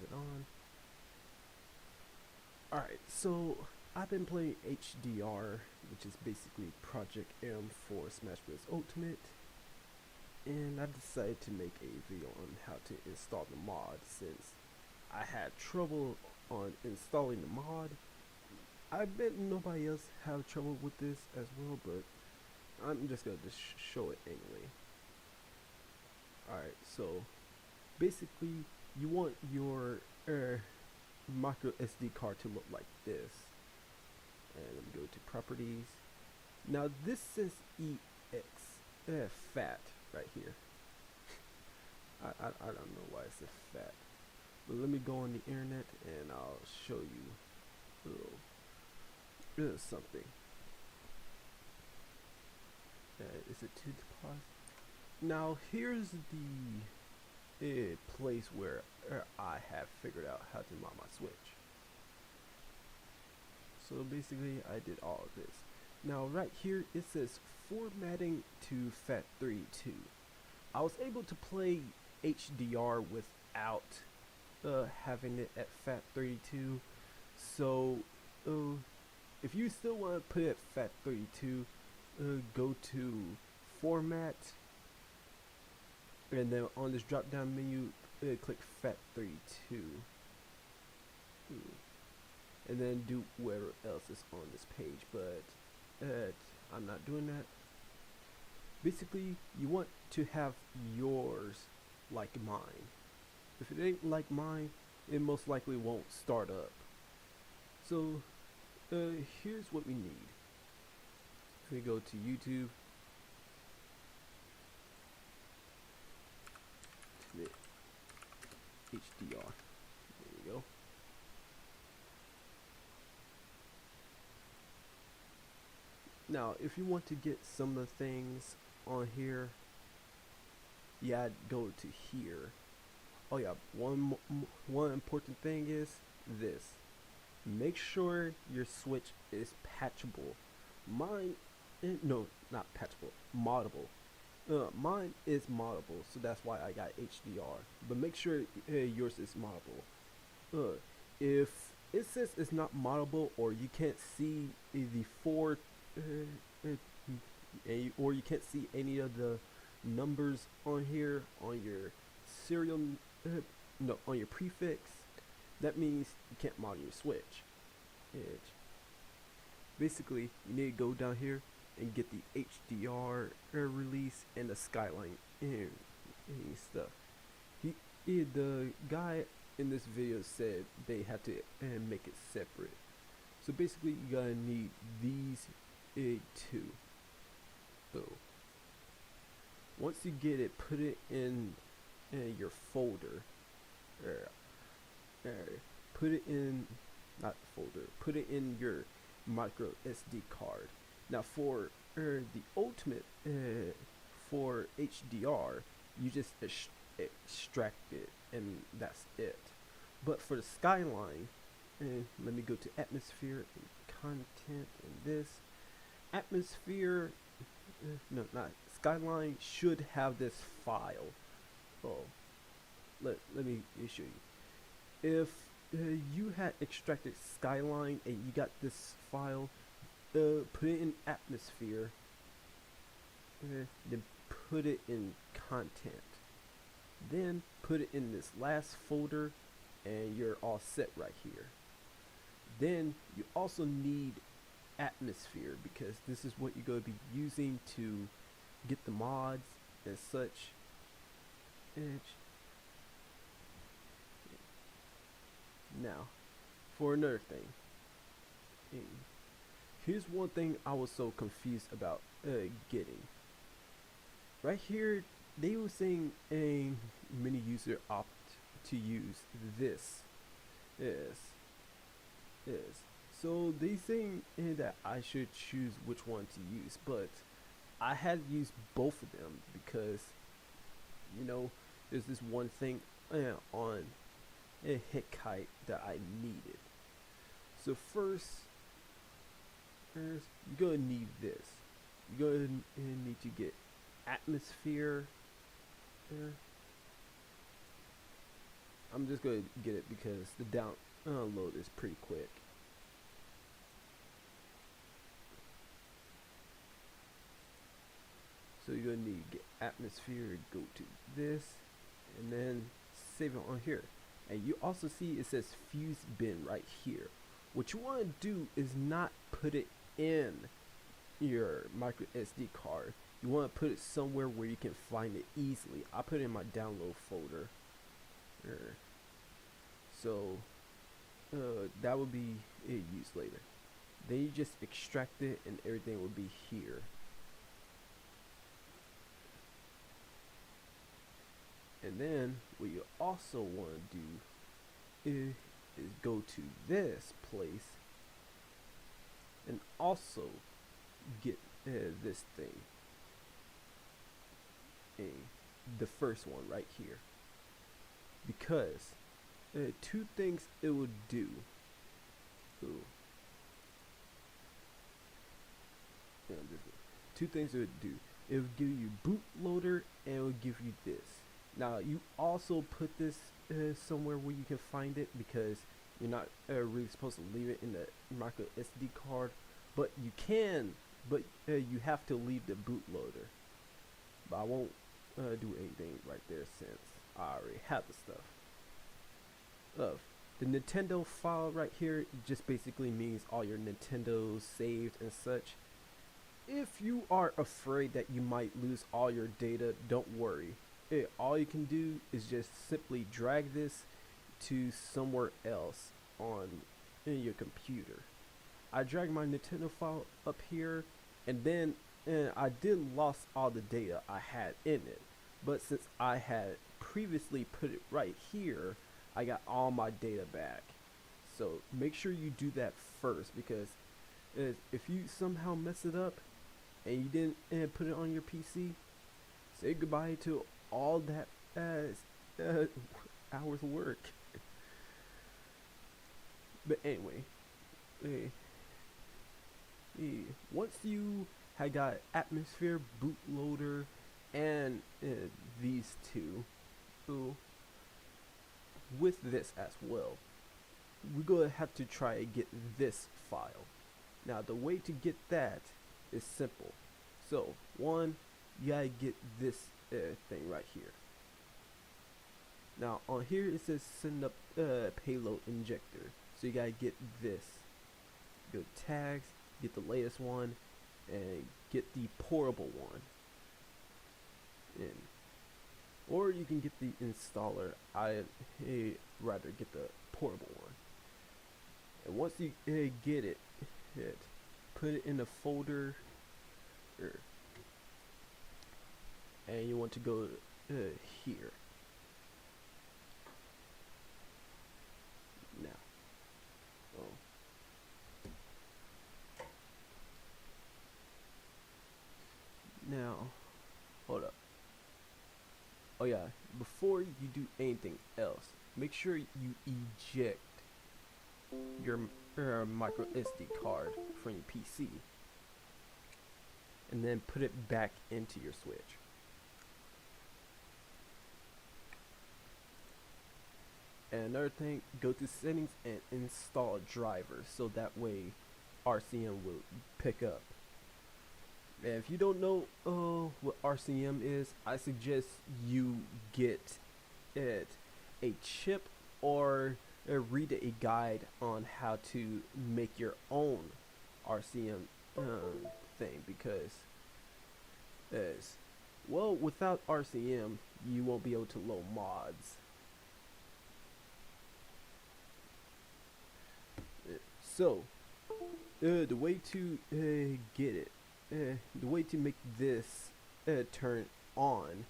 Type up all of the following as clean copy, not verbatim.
it on. Alright, so I've been playing HDR, which is basically Project M for Smash Bros. Ultimate, and I decided to make a video on how to install the mod since I had trouble on installing the mod. I bet nobody else had trouble with this as well, but I'm just gonna show it anyway. Alright, so basically you want your micro SD card to look like this. And let me go to properties. Now this says EX fat right here. I don't know why it says fat, but let me go on the internet and I'll show you a little something. Is it to deposit? Now here's the place where I have figured out how to mod my Switch. So basically I did all of this. Now right here it says formatting to FAT32. I was able to play HDR without having it at FAT32. So if you still want to put it at FAT32, go to format, and then on this drop down menu click FAT32, and then do whatever else is on this page, but I'm not doing that. Basically you want to have yours like mine. If it ain't like mine, it most likely won't start up. So here's what we need. We go to YouTube, to the HDR, there we go. Now if you want to get some of the things on here, yeah, go to here. Oh yeah, one important thing is this: make sure your Switch is patchable. Mine, no, not patchable, moddable. Mine is moddable, so that's why I got HDR. But make sure yours is moddable. If it says it's not moddable, or you can't see the four, or you can't see any of the numbers on here on your serial, no, on your prefix, that means you can't mod your Switch. Basically, you need to go down here and get the HDR release and the skyline and stuff. The guy in this video said they had to make it separate. So basically, you gotta need these two. So once you get it, put it in your folder. Put it in, not folder. Put it in your micro SD card. Now for the ultimate, for HDR, you just extract it and that's it. But for the skyline, let me go to atmosphere and content, and this atmosphere, no, not skyline, should have this file. Oh, let me show you. If you had extracted skyline and you got this file, put it in atmosphere, then put it in content, then put it in this last folder, and you're all set right here. Then you also need atmosphere, because this is what you're going to be using to get the mods and such. Now for another thing, here's one thing I was so confused about getting. Right here they were saying a many user opt to use this is so they saying that I should choose which one to use, but I had to use both of them because, you know, there's this one thing on a hit kite that I needed. So first, you're gonna need this. You're gonna need to get atmosphere, I'm just going to get it because the download is pretty quick. So you're going to need to get atmosphere, go to this, and then save it on here. And you also see it says fuse bin right here. What you want to do is not put it in your micro SD card. You want to put it somewhere where you can find it easily. I put it in my download folder. So that will be used later. Then you just extract it and everything will be here. And then what you also want to do is go to this place and also get this thing, the first one right here, because two things it would do. Two things it would do. It would give you bootloader and it would give you this. Now you also put this somewhere where you can find it, because you're not really supposed to leave it in the micro SD card, but you can, but you have to leave the bootloader. But I won't do anything right there since I already have the stuff. The Nintendo file right here just basically means all your Nintendo saved and such. If you are afraid that you might lose all your data, don't worry. All you can do is just simply drag this to somewhere else on your computer. I dragged my Nintendo file up here, and then I did lost all the data I had in it, but since I had previously put it right here, I got all my data back. So make sure you do that first, because if you somehow mess it up and you didn't put it on your PC, say goodbye to all that hours of work. But anyway, once you had got atmosphere, bootloader, and these two, with this as well, we're gonna have to try and get this file. Now the way to get that is simple. So one, you gotta get this thing right here. Now on here it says send up payload injector, so you gotta get this. Go to tags, get the latest one, and get the portable one. Or you can get the installer. I rather get the portable one. And once you get it, put it in a folder, and you want to go here. Now, hold up. Oh yeah, before you do anything else, make sure you eject your micro SD card from your PC, and then put it back into your Switch. And another thing, go to settings and install drivers, so that way RCM will pick up. And if you don't know what RCM is, I suggest you get it a chip, or read a guide on how to make your own RCM thing, because well, without RCM you won't be able to load mods. So the way to get it, the way to make this turn on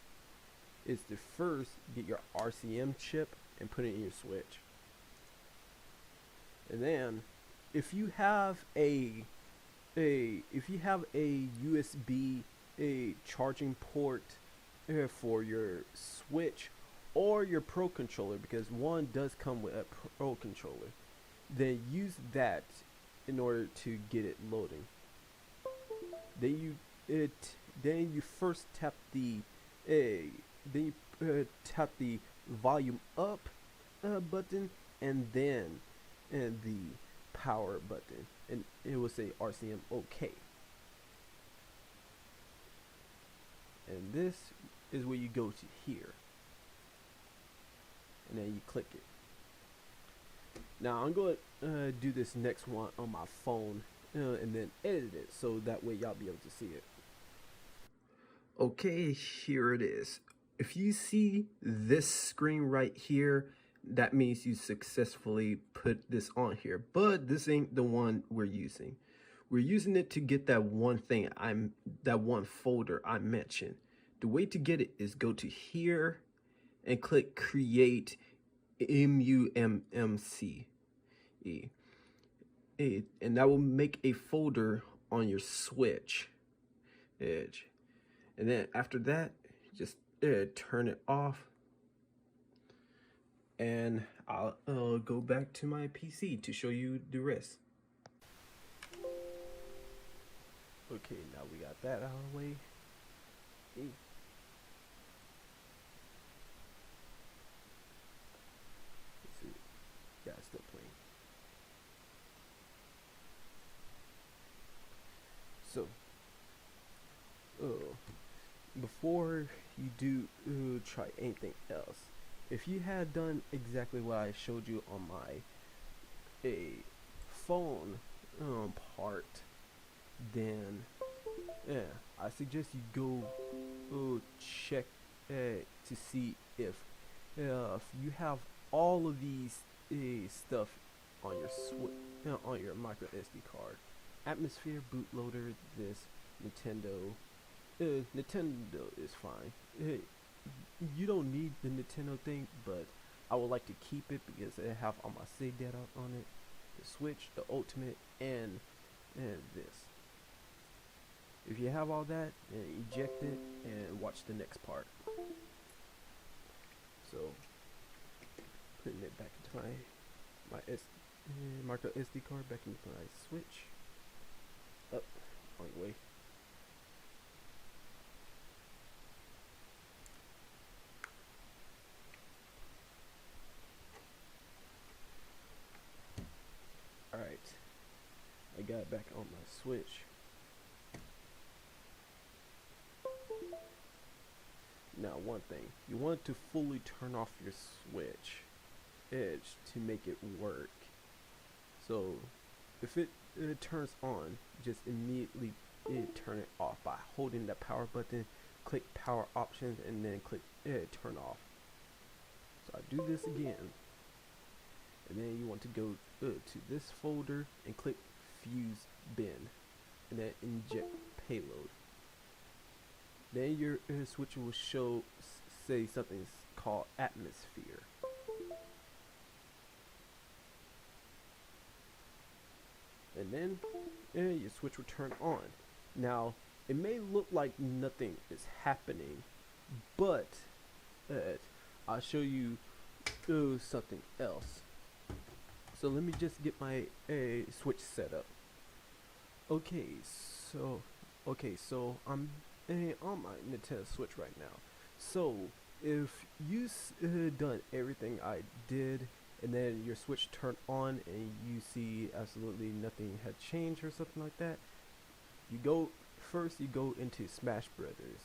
is to first get your RCM chip and put it in your Switch. And then if you have a USB charging port for your Switch or your Pro controller, because one does come with a Pro controller, then use that in order to get it loading. Then you first tap the tap the volume up button, and then the power button, and it will say RCM OK. And this is where you go to here, and then you click it. Now I'm going to do this next one on my phone and then edit it so that way y'all be able to see it. Okay, here it is. If you see this screen right here, that means you successfully put this on here, but this ain't the one we're using. We're using it to get that one thing, that one folder I mentioned. The way to get it is go to here and click create MUMMC. And that will make a folder on your switch edge. And then after that, just turn it off. And I'll go back to my PC to show you the rest. Okay, now we got that out of the way. Let's see. Yeah, it's still playing. So, before you do try anything else, if you had done exactly what I showed you on my phone part, then I suggest you go check to see if you have all of these stuff on your on your micro SD card. Atmosphere, bootloader, this, Nintendo. Nintendo is fine. You don't need the Nintendo thing, but I would like to keep it because I have all my save data on it. The Switch, the Ultimate, and this. If you have all that, eject it and watch the next part. So, putting it back into my micro SD card back into my Switch. Up, wrong way. Alright, I got it back on my Switch. Now one thing, you want to fully turn off your Switch edge to make it work. So if it turns on, just immediately turn it off by holding the power button, click power options, and then click turn off. So I do this again, and then you want to go to this folder and click fuse bin, and then inject payload. Then your switch will say something called atmosphere. And then your switch will turn on. Now, it may look like nothing is happening, but I'll show you something else. So let me just get my switch set up. Okay, so I'm on my Nintendo Switch right now. So if you done everything I did, and then your Switch turned on and you see absolutely nothing had changed or something like that, you go into Smash Brothers.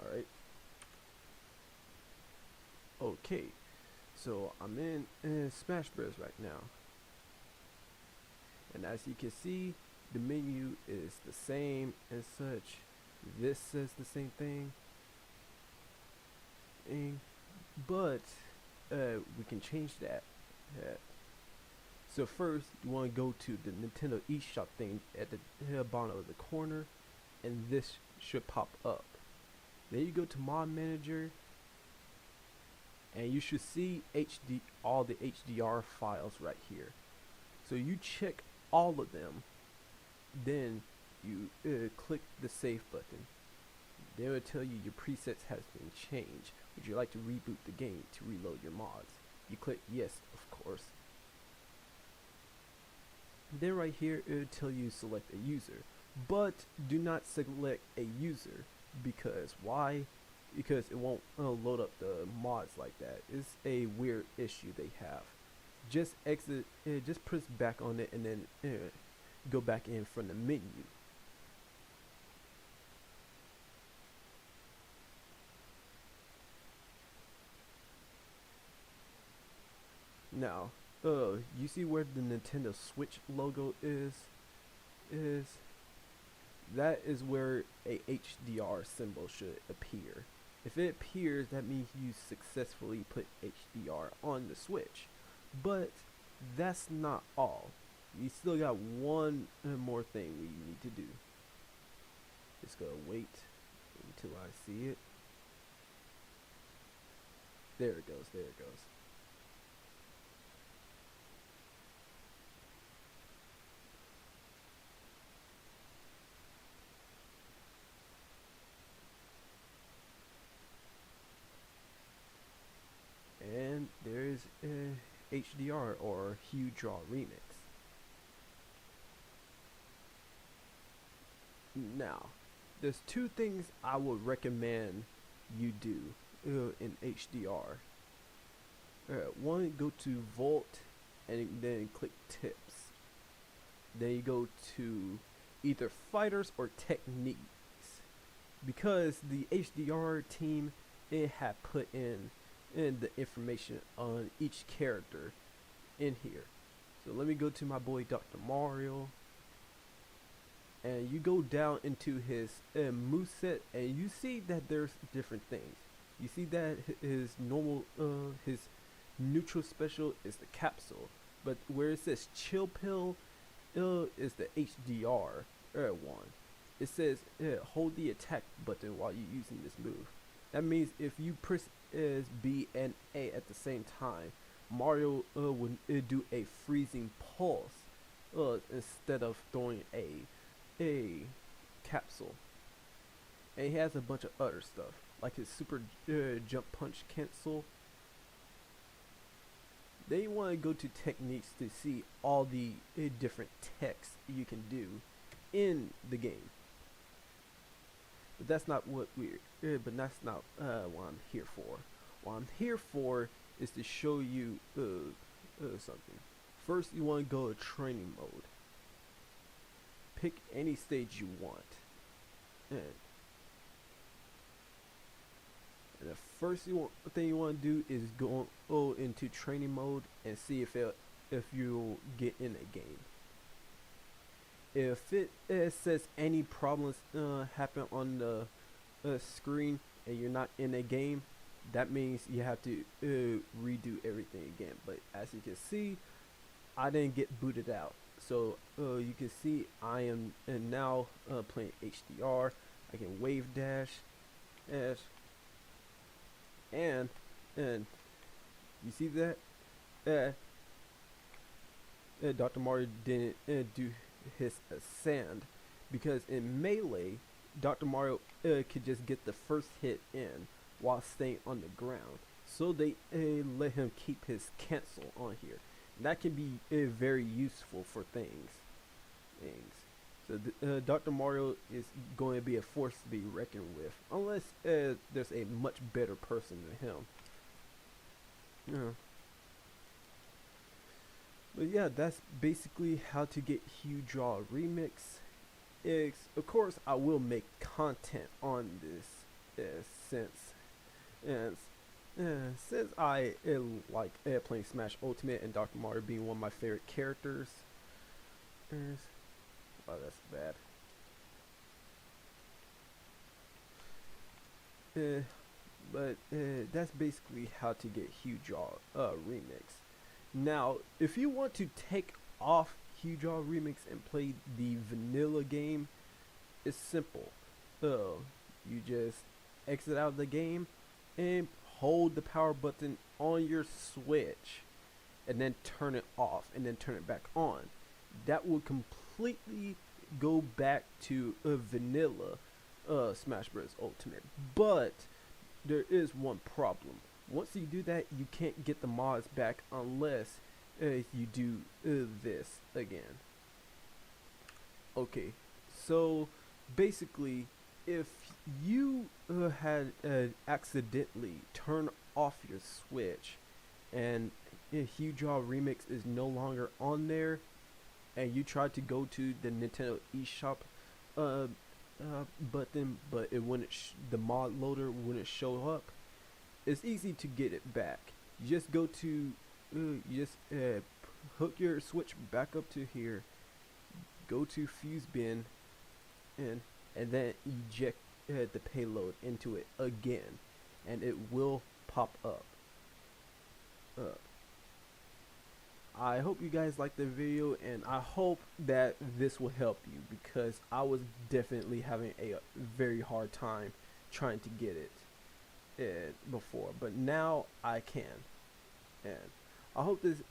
Alright. Okay, so I'm in Smash Bros right now, and as you can see, the menu is the same and such. This says the same thing, but we can change that. So first, you want to go to the Nintendo eShop thing at the bottom of the corner, and this should pop up. Then you go to Mod Manager, and you should see all the HDR files right here. So you check all of them, then you click the save button. They will tell you your presets has been changed. Would you like to reboot the game to reload your mods? You click yes, of course. Then right here it will tell you select a user, but do not select a user, because why? because it won't load up the mods like that. It's a weird issue they have. Just exit, just press back on it and then go back in from the menu. Now, you see where the Nintendo Switch logo is? That is where a HDR symbol should appear. If it appears, that means you successfully put HDR on the Switch. But that's not all. You still got one more thing we need to do. Just gotta wait until I see it. There it goes, there it goes. And there's HDR or Hue Draw Remix. Now, there's two things I would recommend you do in HDR. One, go to Vault and then click Tips. Then you go to either Fighters or Techniques, because the HDR team had put in the information on each character in here. So let me go to my boy Dr. Mario, and you go down into his moveset, and you see that there's different things. You see that his normal, his neutral special is the capsule, but where it says chill pill is the HDR one. It says hold the attack button while you're using this move. That means if you press B and A at the same time, Mario would do a freezing pulse instead of throwing a capsule. And he has a bunch of other stuff, like his super jump punch cancel. Then you want to go to techniques to see all the different techs you can do in the game. But that's not what but that's not what I'm here for. What I'm here for is to show you something. First, you want to go to training mode. Pick any stage you want, and the first thing you want to do is go into training mode and see if you'll get in a game. If it says any problems happen on the screen and you're not in a game, that means you have to redo everything again. But as you can see, I didn't get booted out, so you can see I am now playing HDR. I can wave dash, and you see that Dr. Mario didn't do his sand, because in Melee, Dr. Mario could just get the first hit in while staying on the ground, so they let him keep his cancel on here. And that can be very useful for things. So Dr. Mario is going to be a force to be reckoned with, unless there's a much better person than him. Yeah. But yeah, that's basically how to get Hue Draw Remix. Of course, I will make content on this since I like playing Smash Ultimate and Dr. Mario being one of my favorite characters. Oh, that's bad. But that's basically how to get Hue Draw Remix. Now, if you want to take off Hue Draw Remix and play the vanilla game, it's simple. You just exit out of the game and hold the power button on your Switch, and then turn it off, and then turn it back on. That will completely go back to a vanilla Smash Bros. Ultimate. But there is one problem. Once you do that, you can't get the mods back unless you do this again. Okay, so basically if you had accidentally turned off your Switch and HDR Remix is no longer on there, and you tried to go to the Nintendo eShop uh, button, but it wouldn't. The mod loader wouldn't show up. It's easy to get it back. You just go to, hook your Switch back up to here. Go to Fuse Bin, and then eject the payload into it again, and it will pop up. Uh, I hope you guys liked the video, and I hope that this will help you, because I was definitely having a very hard time trying to get it before, but now I can. And I hope this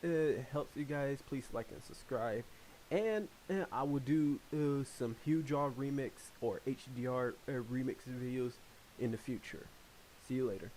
helps you guys. Please like and subscribe, and I will do some HDR remix or HDR remix videos in the future. See you later.